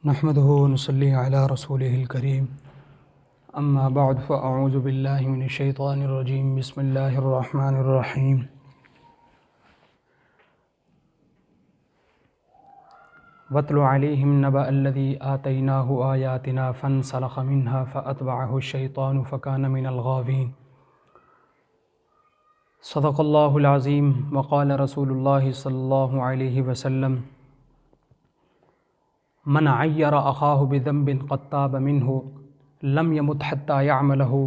नहमदुहु व नसल्ली अला रसूलिहिल करीम अम्मा बअद फ़अऊज़ु बिल्लाहि मिनश शैतानिर रजीम बिस्मिल्लाहिर रहमानिर रहीम। वत्लु अलैहिम नबअल्लज़ी आतैनाहु आयातिना फ़न्सलख़ मिन्हा फ़अतबअहु शैतानु फ़कान मिनल गावीन। सदक़ल्लाहुल अज़ीम व क़ाल रसूलुल्लाहि सल्लल्लाहु अलैहि वसल्लम मन अय्यर अख़ाहु बिज़ंबिन क़द ताब मिन्हु लम यमुत हत्ता यअमलहु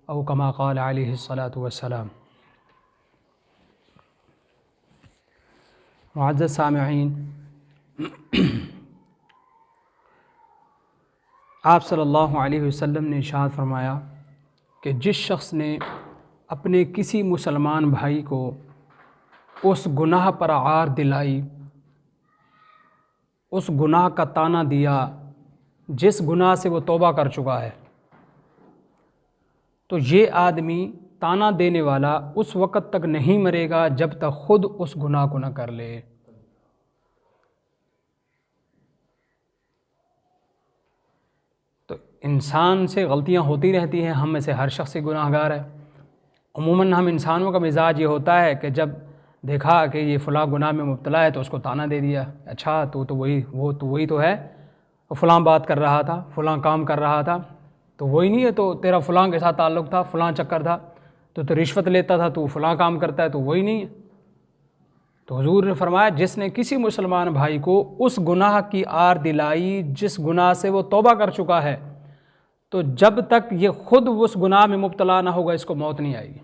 औ कमा क़ाल अलैहि सलातु वस्सलाम। मुअज़्ज़ज़ सामिईन, आप सल्लल्लाहु अलैहि वसल्लम ने इरशाद फरमाया कि जिस शख्स ने अपने किसी मुसलमान भाई को उस गुनाह पर आर दिलाई, उस गुनाह का ताना दिया जिस गुनाह से वो तौबा कर चुका है, तो ये आदमी ताना देने वाला उस वक़्त तक नहीं मरेगा जब तक ख़ुद उस गुनाह को न कर ले। तो इंसान से गलतियां होती रहती हैं, हम में से हर शख्स गुनाहगार है। अमूमन हम इंसानों का मिजाज ये होता है कि जब देखा कि ये फ़लाँ गुनाह में मुब्तला है तो उसको ताना दे दिया, अच्छा तो वही तो है, फ़लाँ बात कर रहा था, फ़लाँ काम कर रहा था, तो वही नहीं है, तो तेरा फ़लाँ के साथ ताल्लुक़ था, फ़लाँ चक्कर था, तो रिश्वत लेता था, तो फ़लाँ काम करता है, तो वही नहीं है। तो हुज़ूर ने फरमाया जिसने किसी मुसलमान भाई को उस गुनाह की आर दिलाई जिस गुनाह से वो तौबा कर चुका है, तो जब तक ये ख़ुद उस गुनाह में मुब्तला ना होगा इसको मौत नहीं आएगी।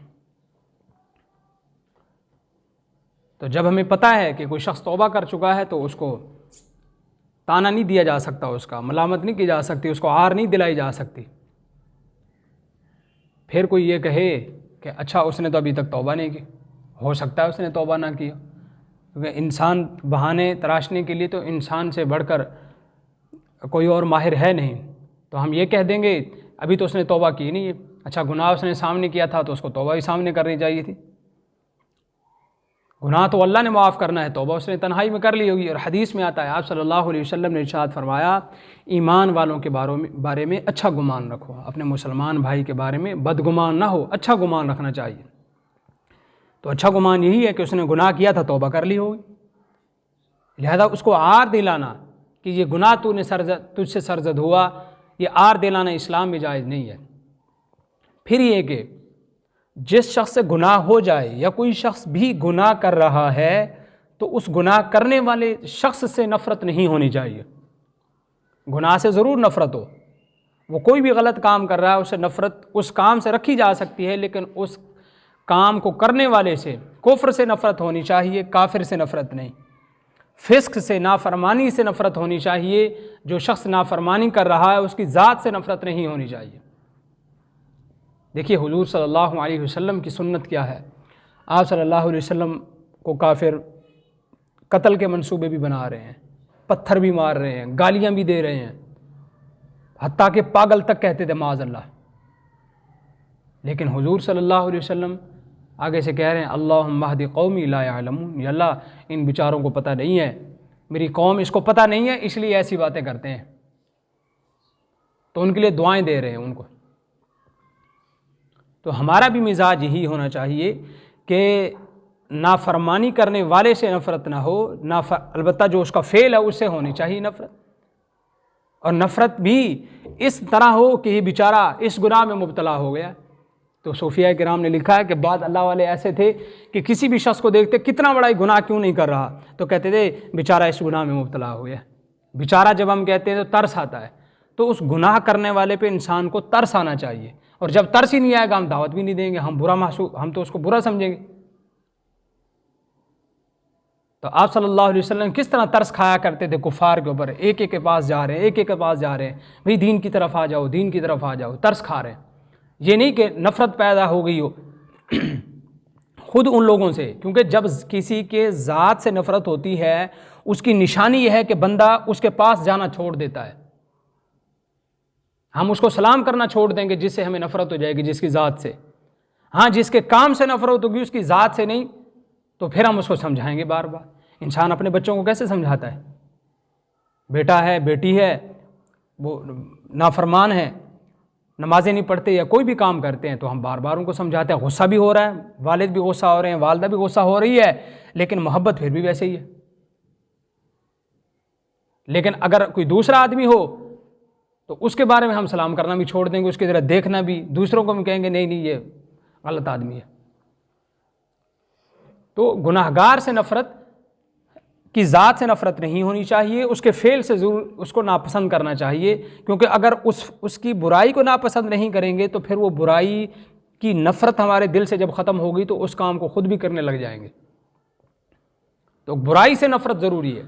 तो जब हमें पता है कि कोई शख्स तौबा कर चुका है तो उसको ताना नहीं दिया जा सकता, उसका मलामत नहीं की जा सकती, उसको आर नहीं दिलाई जा सकती। फिर कोई ये कहे कि अच्छा उसने तो अभी तक तौबा नहीं की, हो सकता है उसने तौबा ना किया, क्योंकि इंसान बहाने तराशने के लिए तो इंसान से बढ़कर कोई और माहिर है नहीं। तो हम ये कह देंगे अभी तो उसने तौबा की नहीं है, अच्छा गुनाह उसने सामने किया था तो उसको तौबा ही सामने करनी चाहिए थी। गुनाह तो अल्लाह ने माफ़ करना है, तौबा उसने तन्हाई में कर ली होगी। और हदीस में आता है आप सल्लल्लाहु अलैहि वसल्लम ने इरशाद फरमाया ईमान वालों के बारे में अच्छा गुमान रखो, अपने मुसलमान भाई के बारे में बदगुमान ना हो, अच्छा गुमान रखना चाहिए। तो अच्छा गुमान यही है कि उसने गुनाह किया था, तौबा कर ली होगी, लिहाजा उसको आर दिलाना कि ये गुनाह तुझसे सरजद हुआ, ये आर दिलाना इस्लाम में जायज़ नहीं है। फिर ये कि जिस शख्स से गुनाह हो जाए या कोई शख्स भी गुनाह कर रहा है तो उस गुनाह करने वाले शख्स से नफ़रत नहीं होनी चाहिए। गुनाह से ज़रूर नफ़रत हो, वो कोई भी गलत काम कर रहा है उससे नफ़रत उस काम से रखी जा सकती है, लेकिन उस काम को करने वाले से, कुफ्र से नफ़रत होनी चाहिए, काफिर से नफ़रत नहीं। फ़िस्क से, नाफरमानी से नफ़रत होनी चाहिए। जो शख्स नाफरमानी कर रहा है उसकी ज़ात से नफ़रत नहीं होनी चाहिए। देखिए हुज़ूर सल्लल्लाहु अलैहि वसल्लम की सुन्नत क्या है। आप सल्लल्लाहु अलैहि वसल्लम को काफिर कत्ल के मंसूबे भी बना रहे हैं, पत्थर भी मार रहे हैं, गालियाँ भी दे रहे हैं, हत्ता के पागल तक कहते थे माज़अल्लाह। लेकिन हुज़ूर सल्लल्लाहु अलैहि वसल्लम आगे से कह रहे हैं अल्लाहुम्मा हदी कौमी ला यअलमून, या अल्लाह इन बेचारों को पता नहीं है, मेरी कौम इसको पता नहीं है इसलिए ऐसी बातें करते हैं। तो उनके लिए दुआएं दे रहे हैं उनको। तो हमारा भी मिजाज यही होना चाहिए कि नाफरमानी करने वाले से नफ़रत ना हो, अलबत्ता जो उसका फ़ेल है उससे होनी चाहिए नफ़रत। और नफ़रत भी इस तरह हो कि ये बेचारा इस गुनाह में मुब्तला हो गया। तो सूफिया किराम ने लिखा है कि बाद अल्लाह वाले ऐसे थे कि किसी भी शख्स को देखते कितना बड़ा गुनाह क्यों नहीं कर रहा, तो कहते थे बेचारा इस गुनाह में मुब्तला हो गया। बेचारा जब हम कहते हैं तो तरस आता है, तो उस गुनाह करने वाले पे इंसान को तरस आना चाहिए। और जब तरस ही नहीं आएगा हम दावत भी नहीं देंगे, हम तो उसको बुरा समझेंगे। तो आप सल्लल्लाहु अलैहि वसल्लम किस तरह तरस खाया करते थे कुफ़ार के ऊपर, एक एक के पास जा रहे हैं, एक एक के पास जा रहे हैं, भाई दीन की तरफ आ जाओ, दीन की तरफ आ जाओ, तरस खा रहे हैं। ये नहीं कि नफ़रत पैदा हो गई हो खुद उन लोगों से, क्योंकि जब किसी के ज़ात से नफ़रत होती है उसकी निशानी यह है कि बंदा उसके पास जाना छोड़ देता है। हम उसको सलाम करना छोड़ देंगे जिससे हमें नफ़रत हो जाएगी, जिसकी ज़ात से। हाँ, जिसके काम से नफ़रत होगी उसकी ज़ात से नहीं, तो फिर हम उसको समझाएंगे बार बार। इंसान अपने बच्चों को कैसे समझाता है, बेटा है बेटी है वो नाफरमान है, नमाजें नहीं पढ़ते या कोई भी काम करते हैं, तो हम बार बार उनको समझाते हैं। गुस्सा भी हो रहा है, वालिद भी गुस्सा हो रहे हैं, वालदा भी गुस्सा हो रही है, लेकिन मोहब्बत फिर भी वैसे ही है। लेकिन अगर कोई दूसरा आदमी हो तो उसके बारे में हम सलाम करना भी छोड़ देंगे, उसकी तरह देखना भी, दूसरों को भी कहेंगे नहीं नहीं ये गलत आदमी है। तो गुनाहगार से नफ़रत की ज़ात से नफ़रत नहीं होनी चाहिए, उसके फ़ेल से ज़रूर उसको नापसंद करना चाहिए, क्योंकि अगर उसकी बुराई को नापसंद नहीं करेंगे तो फिर वो बुराई की नफ़रत हमारे दिल से जब ख़त्म होगी तो उस काम को ख़ुद भी करने लग जाएंगे। तो बुराई से नफ़रत ज़रूरी है।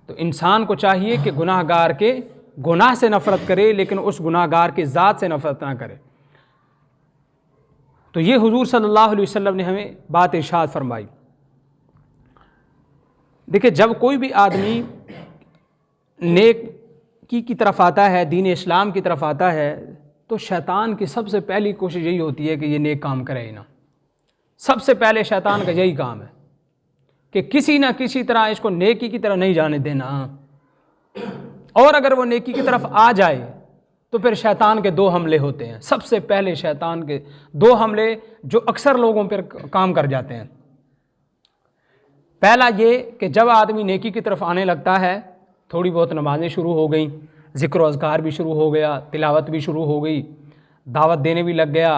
तो इंसान को चाहिए कि गुनाहगार के गुनाह से नफ़रत करे, लेकिन उस गुनाहगार की ज़ात से नफ़रत ना करे। तो ये हुजूर सल्लल्लाहु अलैहि वसल्लम ने हमें बात इरशाद फरमाई। देखिए, जब कोई भी आदमी नेकी की तरफ आता है, दीन इस्लाम की तरफ आता है, तो शैतान की सबसे पहली कोशिश यही होती है कि ये नेक काम करे ही ना। सबसे पहले शैतान का यही काम है कि किसी ना किसी तरह इसको नेकी की तरफ नहीं जाने देना, और अगर वो नेकी की तरफ आ जाए तो फिर शैतान के दो हमले होते हैं। सबसे पहले शैतान के दो हमले जो अक्सर लोगों पर काम कर जाते हैं। पहला ये कि जब आदमी नेकी की तरफ आने लगता है, थोड़ी बहुत नमाजें शुरू हो गई, ज़िक्र व अज़कार भी शुरू हो गया, तिलावत भी शुरू हो गई, दावत देने भी लग गया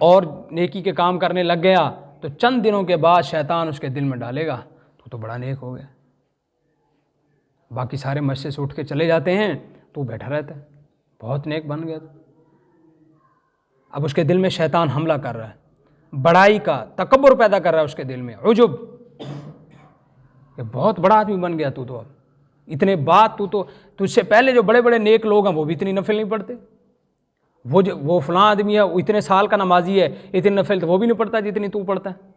और नेकी के काम करने लग गया, तो चंद दिनों के बाद शैतान उसके दिल में डालेगा तो बड़ा नेक हो गया। बाकी सारे मस्जिद से उठ के चले जाते हैं तो बैठा रहता है, बहुत नेक बन गया। अब उसके दिल में शैतान हमला कर रहा है, बड़ाई का तकब्बुर पैदा कर रहा है उसके दिल में, उजुब, ये बहुत बड़ा आदमी बन गया तू, तो अब इतने बात तो तुझसे पहले जो बड़े बड़े नेक लोग हैं वो भी इतनी नफिल नहीं पढ़ते। वो फलां आदमी है, वो इतने साल का नमाजी है, इतनी नफिल तो वो भी नहीं पढ़ता जितनी तू पढ़ता है।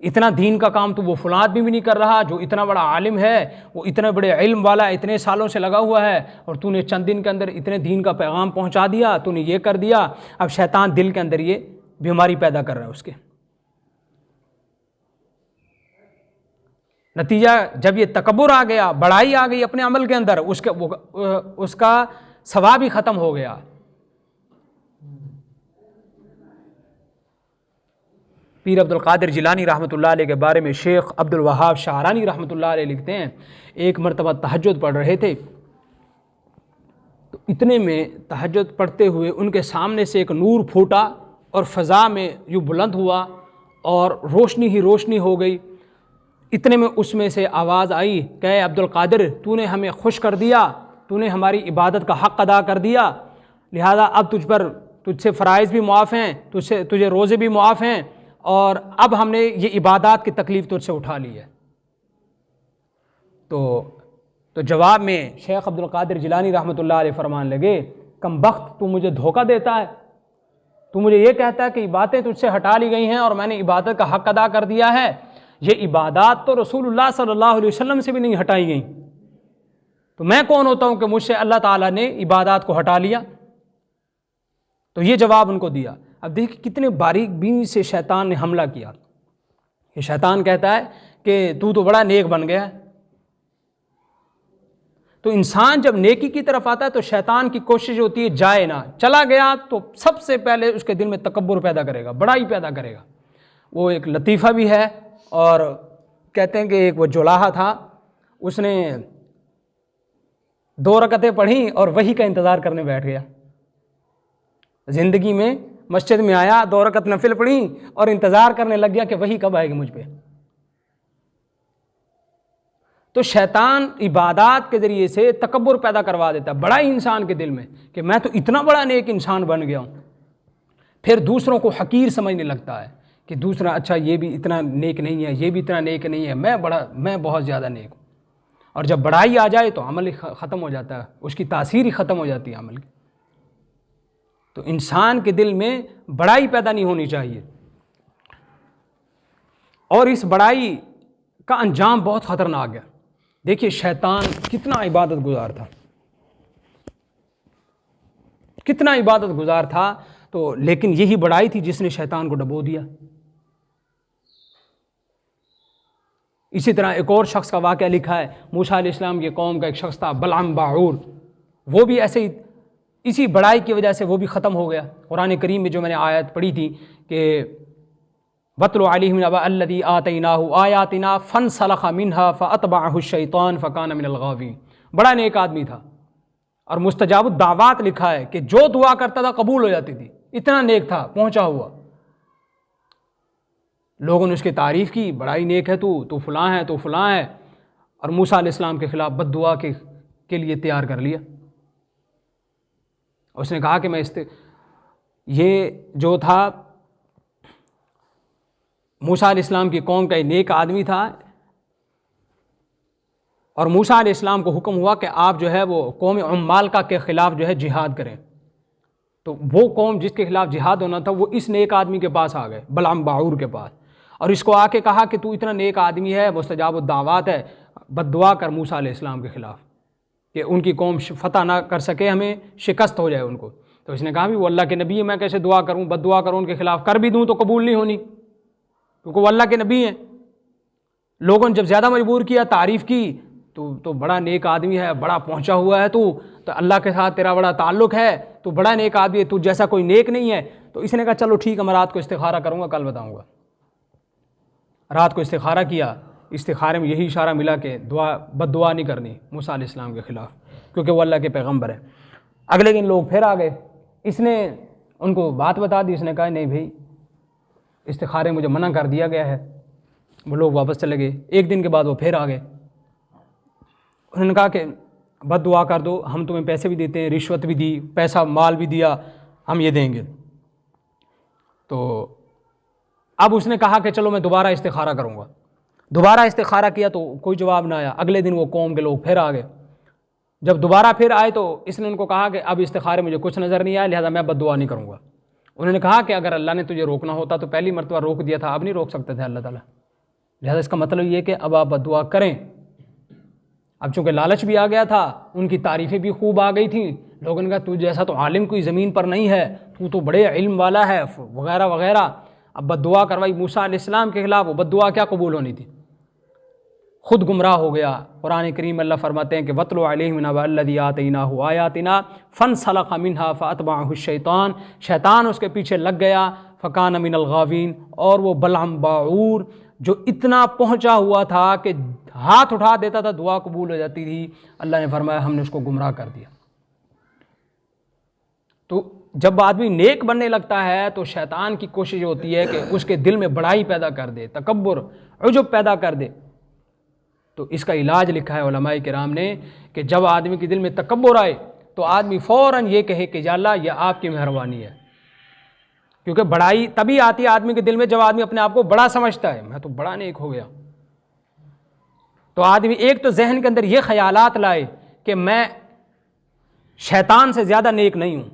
इतना दीन का काम तो वो फलां आदमी भी नहीं कर रहा, जो इतना बड़ा आलिम है, वो इतने बड़े इल्म वाला, इतने सालों से लगा हुआ है, और तूने चंद दिन के अंदर इतने दीन का पैगाम पहुंचा दिया, तूने ये कर दिया। अब शैतान दिल के अंदर ये बीमारी पैदा कर रहा है उसके। नतीजा जब ये तकब्बुर आ गया, बड़ाई आ गई अपने अमल के अंदर, उसका सवाब ही ख़त्म हो गया। पीर अब्दुल कादिर जिलानी रहमतुल्लाह अलैह के बारे में शेख अब्दुल वहाब शाहरानी रहमतुल्लाह अलैह लिखते हैं, एक मरतबा तहज्जुद पढ़ रहे थे, तो इतने में तहज्जुद पढ़ते हुए उनके सामने से एक नूर फूटा और फ़ज़ा में यूँ बुलंद हुआ और रोशनी ही रोशनी हो गई। इतने में उसमें से आवाज़ आई, कहे अब्दुल कादिर, तूने हमें खुश कर दिया, तूने हमारी इबादत का हक़ अदा कर दिया, लिहाजा अब तुझसे फ़राइज़ भी मुआफ़ हैं, तुझे रोज़े भी मुआफ़ हैं, और अब हमने ये इबादत की तकलीफ़ तुझसे उठा ली है। तो जवाब में शेख अब्दुल कादिर जिलानी रहमतुल्लाह अलैह फरमान लगे, कम बख्त, तू मुझे धोखा देता है, तू मुझे ये कहता है कि इबादतें तुझसे हटा ली गई हैं और मैंने इबादत का हक़ अदा कर दिया है। ये इबादत तो रसूलुल्लाह सल्लल्लाहु अलैहि वसल्लम से भी नहीं हटाई गई, तो मैं कौन होता हूँ कि मुझसे अल्लाह ताला ने इबादत को हटा लिया। तो ये जवाब उनको दिया। अब देखिए कितने बारीक बीनी से शैतान ने हमला किया। ये शैतान कहता है कि तू तो बड़ा नेक बन गया है। तो इंसान जब नेकी की तरफ आता है तो शैतान की कोशिश होती है जाए ना, चला गया तो सबसे पहले उसके दिल में तकब्बुर पैदा करेगा, बड़ाई पैदा करेगा। वो एक लतीफ़ा भी है, और कहते हैं कि एक वो जुलाहा था, उसने 2 रकतें पढ़ी और वही का इंतज़ार करने बैठ गया। ज़िंदगी में मस्जिद में आया, 2 रकत नफिल पढ़ी और इंतज़ार करने लग गया कि वही कब आएगी मुझ पे। तो शैतान इबादत के ज़रिए से तकब्बुर पैदा करवा देता है, बड़ा ही इंसान के दिल में कि मैं तो इतना बड़ा नेक इंसान बन गया हूँ। फिर दूसरों को हकीर समझने लगता है कि दूसरा, अच्छा ये भी इतना नेक नहीं है, ये भी इतना नेक नहीं है, मैं बहुत ज़्यादा नेक हूँ। और जब बड़ाई आ जाए तो अमल ही ख़त्म हो जाता है, उसकी तासीर ही ख़त्म हो जाती है अमल की। तो इंसान के दिल में बड़ाई पैदा नहीं होनी चाहिए, और इस बड़ाई का अंजाम बहुत ख़तरनाक है। देखिए शैतान कितना इबादत गुजार था, कितना इबादत गुजार था, तो लेकिन यही बड़ाई थी जिसने शैतान को डबो दिया। इसी तरह एक और शख्स का वाक़या लिखा है, मूसा अलैहिस्सलाम की कौम का एक शख्स था बलअम बाऊर, वो भी ऐसे ही इसी बड़ाई की वजह से वो भी ख़त्म हो गया। कुरान करीम में जो मैंने आयत पढ़ी थी कि वत्लु अलैहिम नबअ अल्लज़ी आतैनाहु आयातिना फनसलख़ मिन्हा फ़अतबअहु शैतान फ़कान मिनल गावीन। बड़ा नेक आदमी था और मुस्तजाबुद दावात लिखा है कि जो दुआ करता था कबूल हो जाती थी, इतना नेक था पहुँचा हुआ। लोगों ने उसकी तारीफ़ की, बड़ा ही नेक है तू फ़लाँ है, तू फ़लाँ है, और मूसा अलैहिस्सलाम के ख़िलाफ़ बद्दुआ के लिए तैयार कर लिया। उसने कहा कि मैं ये जो था मूसा अलैहिस्सलाम की कौम का एक नेक आदमी था, और मूसा अलैहिस्सलाम को हुक्म हुआ कि आप जो है वो कौम उम्मालका के ख़िलाफ़ जो है जिहाद करें। तो वो कौम जिसके ख़िलाफ़ जिहाद होना था वो इस नेक आदमी के पास आ गए, बलअम बाऊर के पास, और इसको आके कहा कि तू इतना नेक आदमी है, मुस्तजाबुद दावात है, बद्दुआ कर मूसा अलैहिस्सलाम के ख़िलाफ़ कि उनकी कौम फतह ना कर सके, हमें शिकस्त हो जाए उनको। तो इसने कहा भी वो अल्लाह के नबी है, मैं कैसे दुआ करूँ, बद्दुआ करूँ उनके ख़िलाफ़, कर भी दूँ तो कबूल नहीं होनी, क्योंकि वो अल्लाह के नबी हैं। लोगों ने जब ज़्यादा मजबूर किया, तारीफ़ की, तो बड़ा नेक आदमी है, बड़ा पहुँचा हुआ है तू, तो अल्लाह के साथ तेरा बड़ा ताल्लुक़ है, तू बड़ा नेक आदमी है, तू जैसा कोई नेक नहीं है। तो इसने कहा चलो ठीक है, मैं रात को इस्तिखारा करूँगा, कल बताऊँगा। रात को इस्तिखारा किया, इस्तिखारे में यही इशारा मिला कि बद्दुआ नहीं करनी मूसा अलैहिस्सलाम के ख़िलाफ़, क्योंकि वो अल्लाह के पैगम्बर है। अगले दिन लोग फिर आ गए, इसने उनको बात बता दी, इसने कहा नहीं भाई इस्तिखारे मुझे मना कर दिया गया है। वो लोग वापस चले गए। एक दिन के बाद वो फिर आ गए, उन्होंने कहा कि बद्दुआ कर दो, हम तुम्हें पैसे भी देते हैं, रिश्वत भी दी, पैसा माल भी दिया, हम ये देंगे। तो अब उसने कहा कि चलो मैं दोबारा इस्तिखारा करूँगा। दोबारा इस्तिखारा किया तो कोई जवाब ना आया। अगले दिन वो कौम के लोग फिर आ गए। जब दोबारा फिर आए तो इसने उनको कहा कि अब इस्तिखारे मुझे कुछ नज़र नहीं आया, लिहाजा मैं बद्दुआ नहीं करूँगा। उन्होंने कहा कि अगर अल्लाह ने तुझे रोकना होता तो पहली मरतबा रोक दिया था, अब नहीं रोक सकते थे अल्लाह ताला, लिहाजा इसका मतलब ये कि अब आप बद्दुआ करें। अब चूँकि लालच भी आ गया था, उनकी तारीफ़ें भी खूब आ गई थी, लोगों ने कहा तू जैसा तो आलिम कोई ज़मीन पर नहीं है, तू तो बड़े इल्म वाला है वगैरह वगैरह। अब बद्दुआ करवाई मूसा अलैहिस्सलाम के ख़िलाफ़, वो बद्दुआ क्या कबूल होनी थी, खुद गुमराह हो गया। कुरान करीम अल्लाह फरमाते हैं कि वत्लु अलैहिम नबअ अल्लज़ी आतैनाहु आयातिना फनसलख़ मिन्हा फ़अतबअहु शैतान, शैतान उसके पीछे लग गया, फ़कान मिनल गावीन, और वो बलअम बाऊर जो इतना पहुँचा हुआ था कि हाथ उठा देता था दुआ कबूल हो जाती थी, अल्लाह ने फरमाया हमने उसको गुमराह कर दिया। तो जब आदमी नेक बनने लगता है तो शैतान की कोशिश होती है कि उसके दिल में बड़ाई पैदा कर दे, तकब्बुर, उजुब पैदा कर दे। तो इसका इलाज लिखा है उलमाए किराम ने कि जब आदमी के दिल में तकब्बुर आए तो आदमी फ़ौरन ये कहे कि या अल्लाह यह आपकी मेहरबानी है, क्योंकि बड़ाई तभी आती है आदमी के दिल में जब आदमी अपने आप को बड़ा समझता है, मैं तो बड़ा नेक हो गया। तो आदमी एक तो जहन के अंदर ये ख्यालात लाए कि मैं शैतान से ज़्यादा नेक नहीं हूँ,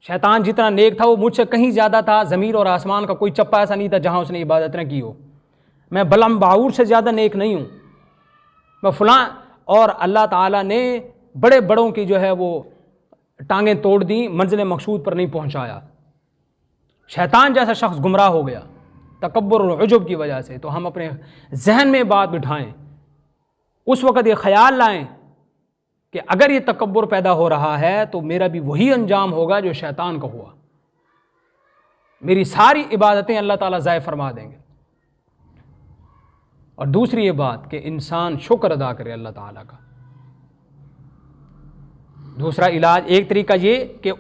शैतान जितना नेक था वो मुझसे कहीं ज़्यादा था, ज़मीन और आसमान का कोई चप्पा ऐसा नहीं था जहाँ उसने इबादत न की हो। मैं बलअम बाऊर से ज़्यादा नेक नहीं हूँ, मैं फ़लाँ, और अल्लाह ताला ने बड़े बड़ों की जो है वो टांगें तोड़ दी, मंजिल मकसूद पर नहीं पहुँचाया। शैतान जैसा शख्स गुमराह हो गया तकब्बुर और उजुब की वजह से। तो हम अपने जहन में बात बिठाएं, उस वक़्त ये ख्याल लाएं कि अगर ये तकब्बुर पैदा हो रहा है तो मेरा भी वही अंजाम होगा जो शैतान का हुआ, मेरी सारी इबादतें अल्लाह ताला ज़ाय फरमा देंगे। और दूसरी ये बात कि इंसान शुक्र अदा करे अल्लाह ताला का। दूसरा इलाज, एक तरीका ये कि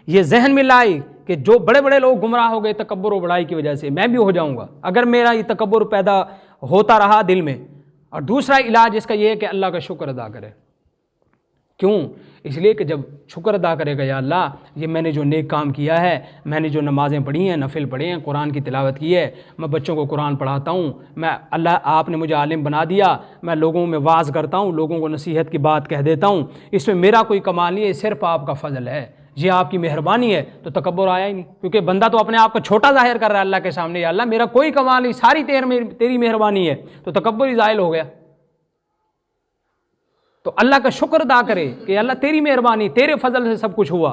ये जहन में लाए कि जो बड़े बड़े लोग गुमराह हो गए तकब्बुर और बड़ाई की वजह से, मैं भी हो जाऊंगा अगर मेरा ये तकब्बुर पैदा होता रहा दिल में। और दूसरा इलाज इसका ये है कि अल्लाह का शुक्र अदा करे। क्यों? इसलिए कि जब शुक्र अदा करेगा, या अल्लाह ये मैंने जो नेक काम किया है, मैंने जो नमाज़ें पढ़ी हैं, नफिल पढ़े हैं, कुरान की तिलावत की है, मैं बच्चों को कुरान पढ़ाता हूँ, मैं अल्लाह आपने मुझे आलिम बना दिया, मैं लोगों में वाज़ करता हूँ, लोगों को नसीहत की बात कह देता हूँ, इसमें मेरा कोई कमाल नहीं है, सिर्फ आपका फ़ज़ल है, ये आपकी मेहरबानी है। तो तकब्बुर आया ही नहीं, क्योंकि बंदा तो अपने आप को छोटा ज़ाहिर कर रहा है अल्लाह के सामने, या अल्लाह मेरा कोई कमाल नहीं, सारी तेरी मेहरबानी है। तो तकब्बुर ही ज़ाहिल हो गया। तो अल्लाह का शुक्र अदा करे कि अल्लाह तेरी मेहरबानी, तेरे फजल से सब कुछ हुआ।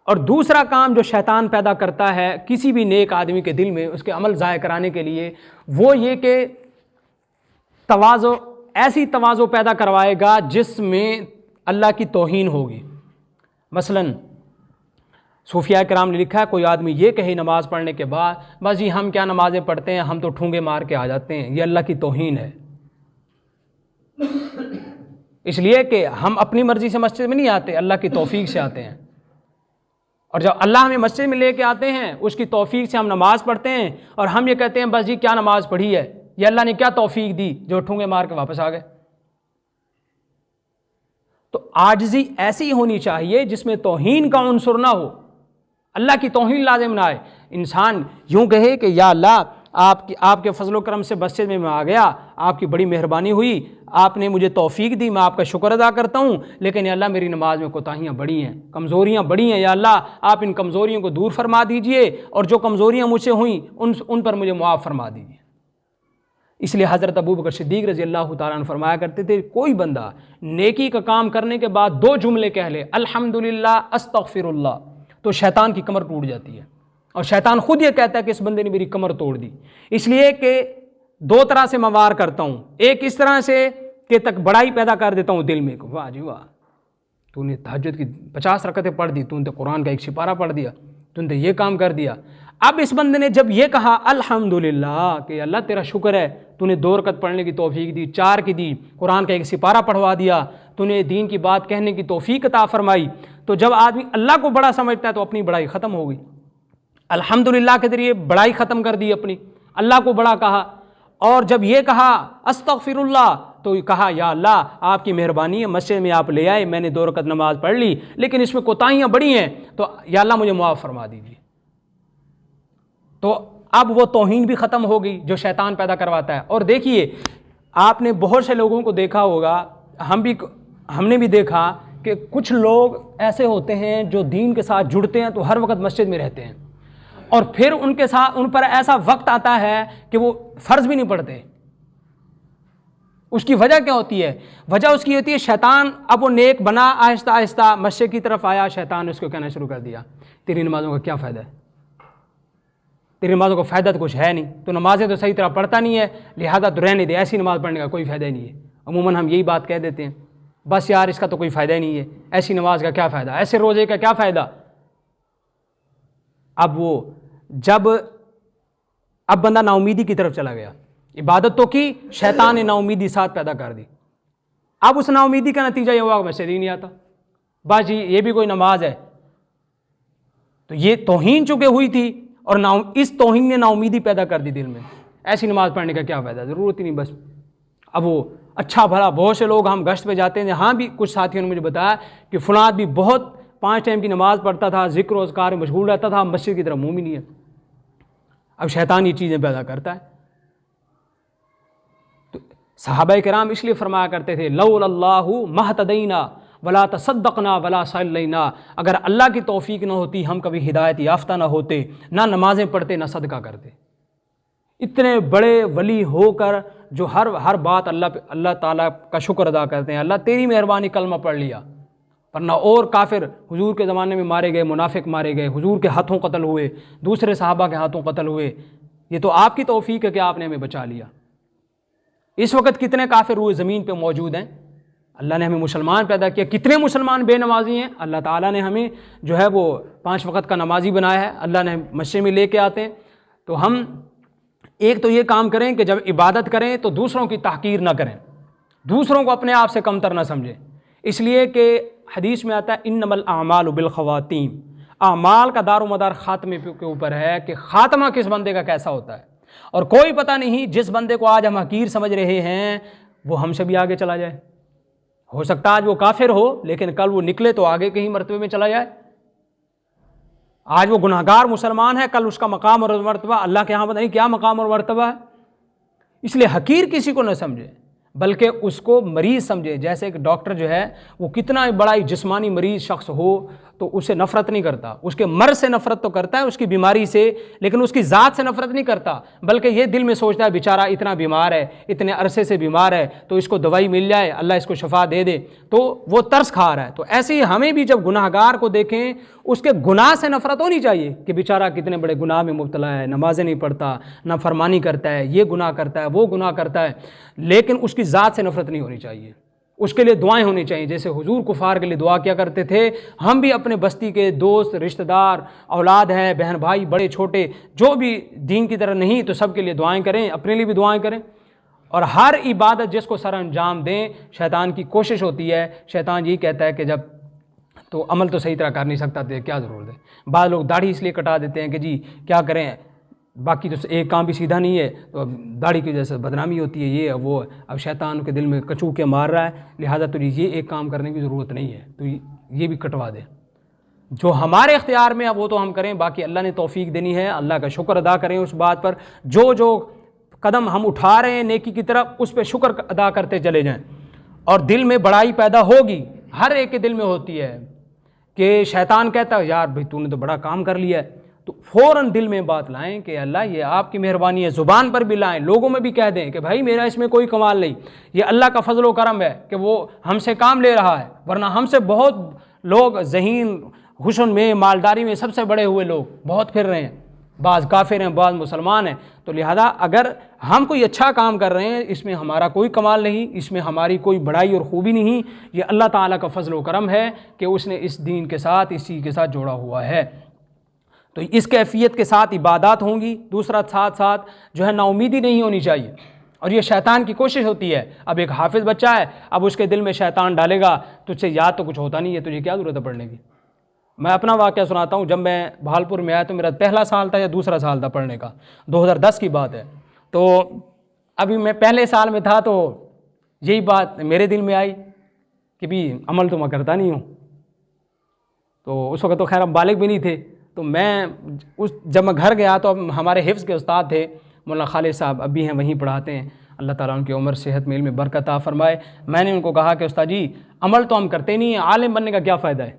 और दूसरा काम जो शैतान पैदा करता है किसी भी नेक आदमी के दिल में उसके अमल ज़ाय कराने के लिए, वो ये कि तवाज़ो, ऐसी तवाज़ो पैदा करवाएगा जिसमें अल्लाह की तौहीन होगी। मसलन सूफिया कराम ने लिखा है, कोई आदमी ये कहे नमाज़ पढ़ने के बाद, बस जी हम क्या नमाज़ें पढ़ते हैं, हम तो ठूंगे मार के आ जाते हैं, ये अल्लाह की तौहीन है। इसलिए कि हम अपनी मर्ज़ी से मस्जिद में नहीं आते, अल्लाह की तौफीक से आते हैं। और जब अल्लाह हमें मस्जिद में लेके आते हैं, उसकी तौफीक से हम नमाज़ पढ़ते हैं, और हम ये कहते हैं बस जी क्या नमाज़ पढ़ी है, ये अल्लाह ने क्या तौफीक दी जो ठूंगे मार के वापस आ गए। तो आजिज़ी ऐसी होनी चाहिए जिसमें तौहीन का उन्सुर ना हो, अल्लाह की तौहीन लाज़िम ना आए। इंसान यूँ कहे कि या अल्लाह आपके फजल करम से मस्जिद में मैं आ गया, आपकी बड़ी मेहरबानी हुई, आपने मुझे तौफीक दी, मैं आपका शुक्र अदा करता हूँ, लेकिन या अल्लाह मेरी नमाज में कोताहियाँ बड़ी हैं, कमज़ोरियाँ बड़ी हैं, या अल्लाह आप इन कमज़ोरियों को दूर फरमा दीजिए, और जो कमज़ोरियाँ मुझसे हुई उन पर मुझे मुआफ़ फरमा दीजिए। इसलिए हज़रत अबू बकर सिद्दीक़ रज़ी अल्लाह तआला अन्हु फरमाया करते थे, कोई बंदा नेकी का काम करने के बाद 2 जुमले कह ले, अल्हम्दुलिल्लाह अस्तग़फिरुल्लाह, तो शैतान की कमर टूट जाती है। और शैतान खुद ये कहता है कि इस बंदे ने मेरी कमर तोड़ दी। इसलिए कि 2 तरह से मैं वार करता हूँ, एक इस तरह से कि तक बड़ाई पैदा कर देता हूँ दिल में, वाह जी वाह, तूने तहज्जुद की 50 रकतें पढ़ दी, तूने तो कुरान का 1 सिपारा पढ़ दिया, तूने तो ये काम कर दिया। अब इस बंदे ने जब ये कहा अल्हम्दुलिल्लाह कि अल्लाह तेरा शुक्र है, तूने 2 रकत पढ़ने की तौफीक दी, 4 की दी, कुरान का 1 सिपारा पढ़वा दिया, तूने दीन की बात कहने की तौफीक अता फरमाई, तो जब आदमी अल्लाह को बड़ा समझता है तो अपनी बड़ाई ख़त्म हो गई। अल्हम्दुलिल्लाह के ज़रिए बड़ाई ख़त्म कर दी अपनी, अल्लाह को बड़ा कहा। और जब ये कहा अस्तग़फिरुल्लाह, तो कहा या अल्लाह आपकी मेहरबानी है, मस्जिद में आप ले आए, मैंने 2 रकत नमाज़ पढ़ ली, लेकिन इसमें कोताहियाँ बड़ी हैं, तो या अल्लाह मुझे मुआफ़ फरमा दीजिए। तो अब वो तौहीन भी ख़त्म हो गई जो शैतान पैदा करवाता है। और देखिए आपने बहुत से लोगों को देखा होगा, हमने भी देखा कि कुछ लोग ऐसे होते हैं जो दीन के साथ जुड़ते हैं तो हर वक्त मस्जिद में रहते हैं, और फिर उनके साथ उन पर ऐसा वक्त आता है कि वो फ़र्ज़ भी नहीं पढ़ते। उसकी वजह क्या होती है? वजह उसकी होती है शैतान, अब वो नेक बना, आहिस्ता आहिस्ता मस्जिद की तरफ आया, शैतान ने उसको कहना शुरू कर दिया तेरी नमाज़ों का क्या फ़ायदा है, तेरी नमाज़ों का फ़ायदा तो कुछ है नहीं, तो नमाज़ें तो सही तरह पढ़ता नहीं है, लिहाजा तो रहने दे, ऐसी नमाज़ पढ़ने का कोई फ़ायदा ही नहीं है। अमूमन हम यही बात कह देते हैं, बस यार इसका तो कोई फ़ायदा ही नहीं है, ऐसी नमाज का क्या फ़ायदा, ऐसे रोज़े का क्या फ़ायदा। अब बंदा नाउमीदी की तरफ चला गया, इबादत तो की, शैतान ने नाउमीदी साथ पैदा कर दी। अब उस नाउमीदी का नतीजा ये हुआ मस्जिद ही नहीं आता, बस जी ये भी कोई नमाज है। तो ये तौहीन चूँकि हुई थी, और इस तौहीन ने नाउमीदी पैदा कर दी दिल में, ऐसी नमाज़ पढ़ने का क्या फ़ायदा, ज़रूरत ही नहीं बस। अब वो अच्छा भला बहुत से लोग हम गश्त पे जाते हैं, यहाँ भी कुछ साथियों ने मुझे बताया कि फ़लाँ भी बहुत 5 टाइम की नमाज़ पढ़ता था, ज़िक्र और अज़कार में मशगूल रहता था, मस्जिद की तरफ मुँह भी नहीं है। अब शैतान ये चीज़ें पैदा करता है। तो सहाबाए किराम इसलिए फरमाया करते थे लौलल्लाहु महतदैना वला तसद्दक़ना वला सल्लैना, अगर अल्लाह की तौफीक न होती हम कभी हिदायत याफ्ता ना होते, ना नमाज़ें पढ़ते, ना सदका करते। इतने बड़े वली होकर जो हर बात अल्लाह ताला का शुक्र अदा करते हैं, अल्लाह तेरी मेहरबानी कलमा पढ़ लिया, वरना और काफिर हुजूर के ज़माने में मारे गए, मुनाफिक मारे गए, हुजूर के हाथों कत्ल हुए, दूसरे सहाबा के हाथों कत्ल हुए। ये तो आपकी तौफीक है कि आपने हमें बचा लिया। इस वक्त कितने काफिर हुए ज़मीन पे मौजूद हैं, अल्लाह ने हमें मुसलमान पैदा किया। कितने मुसलमान बेनमाजी हैं, अल्लाह ताला ने हमें जो है वो 5 वक्त का नमाजी बनाया है, अल्लाह ने मस्जिद में लेके आते हैं। तो हम एक तो ये काम करें कि जब इबादत करें तो दूसरों की तहकीर ना करें, दूसरों को अपने आप से कमतर ना समझें। इसलिए कि हदीस में आता है इन्नमल आमालु बिल ख़वातीम, आमाल का दारो मदार ख़ात्मे के ऊपर है कि ख़ात्मा किस बंदे का कैसा होता है। और कोई पता नहीं जिस बंदे को आज हम हकीर समझ रहे हैं वो हमसे भी आगे चला जाए। हो सकता है आज वो काफिर हो, लेकिन कल वो निकले तो आगे कहीं मर्तबे में चला जाए। आज वो गुनाहगार मुसलमान है, कल उसका मकाम और मर्तबा अल्लाह के यहाँ पता नहीं क्या मकाम और मर्तबा है। इसलिए हकीर किसी को न समझे। बल्कि उसको मरीज़ समझे। जैसे एक डॉक्टर जो है वो कितना बड़ा ही जिस्मानी मरीज़ शख्स हो तो उसे नफ़रत नहीं करता, उसके मर्ज़ से नफ़रत तो करता है, उसकी बीमारी से, लेकिन उसकी ज़ात से नफ़रत नहीं करता, बल्कि ये दिल में सोचता है बेचारा इतना बीमार है, इतने अरसे से बीमार है, तो इसको दवाई मिल जाए, अल्लाह इसको शफा दे दे, तो वो तरस खा रहा है। तो ऐसे ही हमें भी जब गुनाहगार को देखें उसके गुनाह से नफ़रत होनी चाहिए कि बेचारा कितने बड़े गुनाह में मुब्तला है, नमाज़ें नहीं पढ़ता, नाफरमानी करता है, ये गुनाह करता है, वो गुनाह करता है, लेकिन उसकी ज़ात से नफ़रत नहीं होनी चाहिए। उसके लिए दुआएं होनी चाहिए। जैसे हुजूर कुफार के लिए दुआ किया करते थे, हम भी अपने बस्ती के दोस्त, रिश्तेदार, औलाद हैं, बहन भाई, बड़े छोटे, जो भी दीन की तरह नहीं तो सबके लिए दुआएं करें, अपने लिए भी दुआएं करें। और हर इबादत जिसको सर अंजाम दें, शैतान की कोशिश होती है, शैतान यही कहता है कि जब तो अमल तो सही तरह कर नहीं सकता तो क्या ज़रूरत है। बाद लोग दाढ़ी इसलिए कटा देते हैं कि जी क्या करें, बाकी तो एक काम भी सीधा नहीं है, तो दाढ़ी की वजह से बदनामी होती है, ये वो। अब शैतान के दिल में कचू के मार रहा है, लिहाजा तुझे ये एक काम करने की ज़रूरत नहीं है, तो ये भी कटवा दे। जो हमारे इख्तियार में है वो तो हम करें, बाकी अल्लाह ने तौफीक देनी है, अल्लाह का शुक्र अदा करें उस बात पर। जो जो कदम हम उठा रहे हैं नेकी की तरफ, उस पर शुक्र अदा करते चले जाएँ, और दिल में बड़ाई पैदा होगी, हर एक के दिल में होती है कि शैतान कहता है यार भाई तूने तो बड़ा काम कर लिया है, तो फ़ौरन दिल में बात लाएं कि अल्लाह ये आपकी मेहरबानी है। ज़ुबान पर भी लाएं, लोगों में भी कह दें कि भाई मेरा इसमें कोई कमाल नहीं, ये अल्लाह का फजल व करम है कि वो हमसे काम ले रहा है, वरना हमसे बहुत लोग ज़हीन हुस्न में, मालदारी में सबसे बड़े हुए लोग बहुत फिर रहे हैं, बाज़ काफिर हैं, बाज़ मुसलमान हैं। तो लिहाजा अगर हम कोई अच्छा काम कर रहे हैं, इसमें हमारा कोई कमाल नहीं, इसमें हमारी कोई बड़ाई और ख़ूबी नहीं, ये अल्लाह ताला का फजल व करम है कि उसने इस दीन के साथ, इस चीज़ के साथ जोड़ा हुआ है। तो इस कैफियत के साथ इबादत होंगी। दूसरा साथ साथ जो है नाउमीदी नहीं होनी चाहिए, और ये शैतान की कोशिश होती है। अब एक हाफिज़ बच्चा है, अब उसके दिल में शैतान डालेगा तुझसे याद तो कुछ होता नहीं है, तुझे क्या ज़रूरत है पढ़ने की। मैं अपना वाक़या सुनाता हूँ। जब मैं भालपुर में आया तो मेरा पहला साल था या दूसरा साल था पढ़ने का, 2010 की बात है। तो अभी मैं पहले साल में था, तो यही बात मेरे दिल में आई कि भी अमल तो मैं करता नहीं हूँ। तो उस वक्त तो खैर हम बालिग भी नहीं थे। तो मैं जब मैं घर गया तो अब हमारे हिफ्ज़ के उस्ताद थे मौलाना खालिद साहब, अभी हैं वहीं पढ़ाते हैं, अल्लाह ताला उनकी उम्र सेहत में इल्म में बरकत अता फरमाए। मैंने उनको कहा कि उस्ताद जी अमल तो हम करते नहीं हैं, आलिम बनने का क्या फ़ायदा है।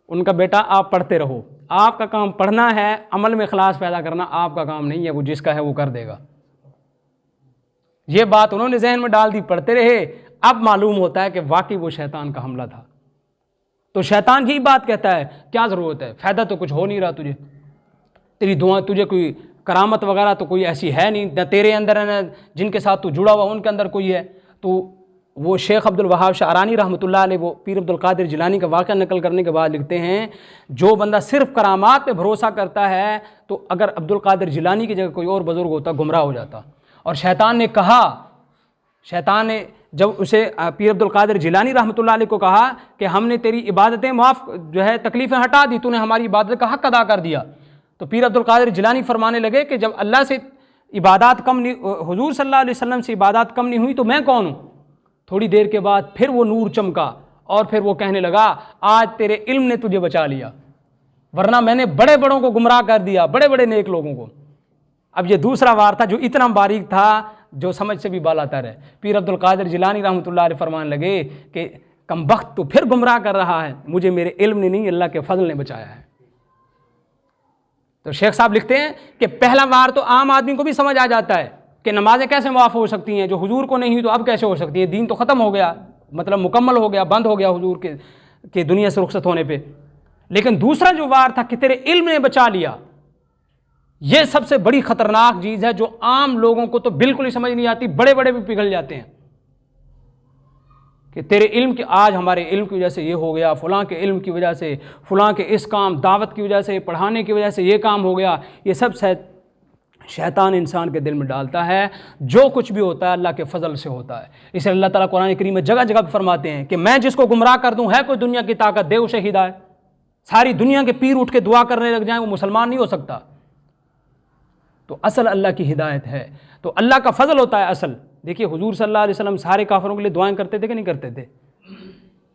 उनका बेटा आप पढ़ते रहो, आपका काम पढ़ना है, अमल में इखलास पैदा करना आपका काम नहीं है, वो जिसका है वो कर देगा। ये बात उन्होंने जहन में डाल दी, पढ़ते रहे। अब मालूम होता है कि वाकई वो शैतान का हमला था। तो शैतान यही बात कहता है क्या ज़रूरत है, फ़ायदा तो कुछ हो नहीं रहा तुझे, तेरी दुआ, तुझे कोई करामत वगैरह तो कोई ऐसी है नहीं, न तेरे अंदर है न जिनके साथ तू जुड़ा हुआ उनके अंदर कोई है। तो वो शेख अब्दुल वहाब शारानी रहमतुल्लाह अलैह वो पीर अब्दुल कादिर जिलानी का वाक़या नकल करने के बाद लिखते हैं, जो बंदा सिर्फ करामात पे भरोसा करता है तो अगर अब्दुल कादिर जिलानी की जगह कोई और बुज़ुर्ग होता गुमराह हो जाता। और शैतान ने कहा, शैतान ने जब उसे पीर अब्दुल कादिर जिलानी रहमतुल्लाह अलैह को कहा कि हमने तेरी इबादतें माफ़ जो है तकलीफ़ें हटा दी, तूने हमारी इबादत का हक़ अदा कर दिया, तो पीर अब्दुल कादिर जिलानी फरमाने लगे कि जब अल्लाह से इबादत कम नहीं, हुजूर सल्लल्लाहु अलैहि वसल्लम से इबादत कम नहीं हुई तो मैं कौन हूँ। थोड़ी देर के बाद फिर वो नूर चमका और फिर वो कहने लगा आज तेरे इल्म ने तुझे बचा लिया, वरना मैंने बड़े बड़ों को गुमराह कर दिया, बड़े बड़े नेक लोगों को। अब ये दूसरा वार था जो इतना बारीक था, जो समझ से भी बालातर है। पीर अब्दुल कादिर जिलानी रहमतुल्लाह अलैह फरमाने लगे कि कमबख्त तो फिर गुमराह कर रहा है, मुझे मेरे इल्म ने नहीं अल्लाह के फजल ने बचाया है। तो शेख साहब लिखते हैं कि पहला वार तो आम आदमी को भी समझ आ जाता है कि नमाजें कैसे मुआफ़ हो सकती हैं, जो हुजूर को नहीं हुई तो अब कैसे हो सकती है, दीन तो ख़त्म हो गया, मतलब मुकम्मल हो गया, बंद हो गया हुजूर के दुनिया से रुखसत होने पे। लेकिन दूसरा जो वार था कि तेरे इल्म ने बचा लिया, ये सबसे बड़ी ख़तरनाक चीज़ है जो आम लोगों को तो बिल्कुल ही समझ नहीं आती, बड़े बड़े भी पिघल जाते हैं कि तेरे इल्म की, आज हमारे इल्म की वजह से ये हो गया, फ़लाँ के इल्म की वजह से, फ़लाँ के इस काम दावत की वजह से, पढ़ाने की वजह से ये काम हो गया। ये सब शैतान इंसान के दिल में डालता है। जो कुछ भी होता है अल्लाह के फजल से होता है। इसलिए अल्लाह ताला कुरान करीम में जगह जगह फरमाते हैं कि मैं जिसको गुमराह कर दूं, है कोई दुनिया की ताकत, दे उसे हिदायत। सारी दुनिया के पीर उठ के दुआ करने लग जाएं, वो मुसलमान नहीं हो सकता। तो असल अल्लाह की हिदायत है, तो अल्लाह का फजल होता है असल। देखिए हुजूर सल्लल्लाहु अलैहि वसल्लम सारे काफिरों के लिए दुआएं करते थे कि नहीं करते थे,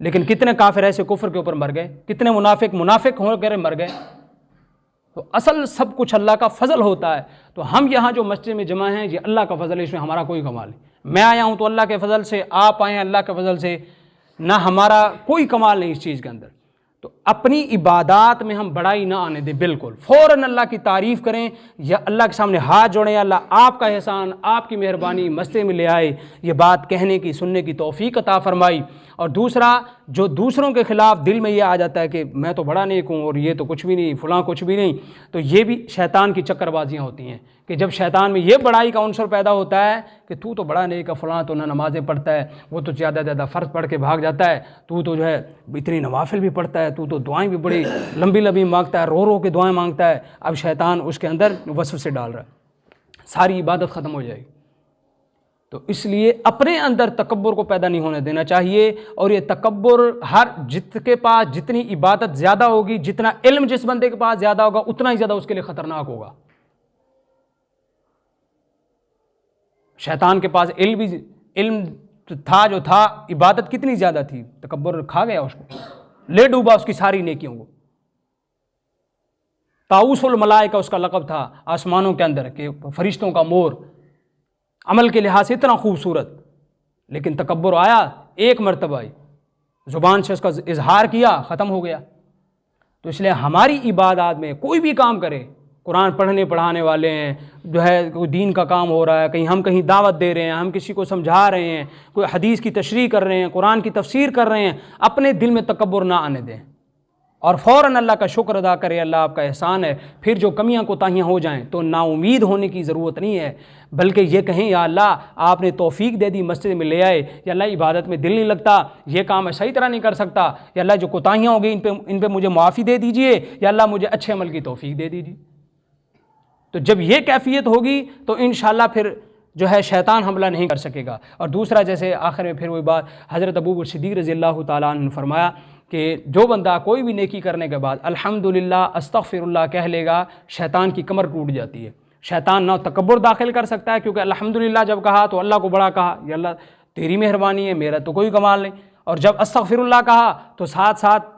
लेकिन कितने काफिर ऐसे कुफ्र के ऊपर मर गए, कितने मुनाफिक होकर मर गए। तो असल सब कुछ अल्लाह का फजल होता है। तो हम यहाँ जो मस्जिद में जमा हैं, ये अल्लाह का फजल है, इसमें हमारा कोई कमाल नहीं। मैं आया हूँ तो अल्लाह के फजल से, आप आए हैं अल्लाह के फजल से, ना हमारा कोई कमाल नहीं इस चीज़ के अंदर। तो अपनी इबादात में हम बड़ाई ना आने दें, बिल्कुल फ़ौरन अल्लाह की तारीफ़ करें या अल्लाह के सामने हाथ जोड़ें, अल्लाह आपका एहसान, आपकी मेहरबानी मस्ते में ले आए, ये बात कहने की सुनने की तौफीक अता फरमाई। और दूसरा, जो दूसरों के ख़िलाफ़ दिल में ये आ जाता है कि मैं तो बड़ा नेक हूँ और ये तो कुछ भी नहीं, फ़लाँ कुछ भी नहीं, तो ये भी शैतान की चक्करबाजियाँ होती हैं कि जब शैतान में ये बड़ाई का अंसर पैदा होता है कि तू तो बड़ा नेक है, फ़लाँ तो ना नमाज़ें पढ़ता है, वो तो ज़्यादा ज़्यादा फ़र्ज़ पढ़ के भाग जाता है, तू तो जो है इतनी नवाफिल भी पढ़ता है, तू तो दुआएं भी बड़ी लंबी लंबी मांगता है, रो रो के दुआएं मांगता है। अब शैतान उसके अंदर वसवसे डाल रहा है, सारी इबादत ख़त्म हो जाएगी। तो इसलिए अपने अंदर तकब्बुर को पैदा नहीं होने देना चाहिए। और ये तकब्बुर हर जिसके पास जितनी इबादत ज़्यादा होगी, जितना इल्म जिस बंदे के पास ज़्यादा होगा, उतना ही ज़्यादा उसके लिए ख़तरनाक होगा। शैतान के पास इल्म था जो था, इबादत कितनी ज़्यादा थी, तकब्बुर खा गया उसको, ले डूबा उसकी सारी नेकियों को। ताऊसुल मलाइका उसका लक़ब था आसमानों के अंदर के फरिश्तों का मोर, अमल के लिहाज से इतना खूबसूरत, लेकिन तकब्बुर आया, एक मरतबा आई, ज़ुबान से उसका इजहार किया, ख़त्म हो गया। तो इसलिए हमारी इबादत में कोई भी काम करे, कुरान पढ़ने पढ़ाने वाले हैं, जो है कोई दीन का काम हो रहा है, कहीं दावत दे रहे हैं, हम किसी को समझा रहे हैं, कोई हदीस की तशरीह कर रहे हैं, कुरान की तफसीर कर रहे हैं, अपने दिल में तकब्बुर ना आने दें और फ़ौरन अल्लाह का शुक्र अदा करें, अल्लाह आपका एहसान है। फिर जो कमियां कोताहियां हो जाएं तो नाउमीद होने की ज़रूरत नहीं है, बल्कि ये कहें या अल्लाह आपने तौफीक दे दी, मस्जिद में ले आए, या अल्लाह इबादत में दिल नहीं लगता, ये काम मैं सही तरह नहीं कर सकता, या अल्लाह जो कोताहियां हो गई इन पे मुझे माफ़ी दे दीजिए, या अल्लाह मुझे अच्छे अमल की तौफीक दे दीजिए। तो जब ये कैफियत होगी तो इंशाअल्लाह फिर जो है शैतान हमला नहीं कर सकेगा। और दूसरा, जैसे आखिर में फिर वही बात, हज़रत अबू बकर सिद्दीक़ रज़ियल्लाहु ताला अन्हु ने फरमाया कि जो बंदा कोई भी नेकी करने के बाद अल्हम्दुलिल्लाह अस्तग़फिरुल्लाह कह लेगा, शैतान की कमर टूट जाती है। शैतान ना तकब्बुर दाखिल कर सकता है, क्योंकि अल्हम्दुलिल्लाह जब कहा तो अल्लाह को बड़ा कहा, या अल्लाह तेरी मेहरबानी है, मेरा तो कोई कमाल नहीं। और जब अस्तग़फिरुल्लाह कहा तो साथ साथ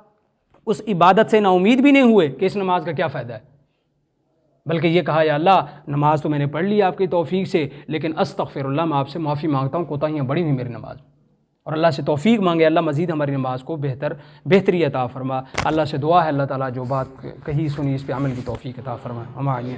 उस इबादत से नाउमीद भी नहीं हुए कि इस नमाज का क्या फ़ायदा है, बल्कि ये कहा, या अल्लाह नमाज तो मैंने पढ़ ली आपकी तौफीक से, लेकिन अस्तग़फिरुल्लाह मैं आपसे माफ़ी मांगता हूँ, कोताहियाँ बड़ी हुई मेरी नमाज। और अल्लाह से तौफीक मांगे, अल्लाह मज़ीद हमारी नमाज को बेहतरी अता फरमा। अल्लाह से दुआ है अल्लाह ताला जो बात कही सुनी इस पे अमल की तौफीक अता फरमाए। हमारे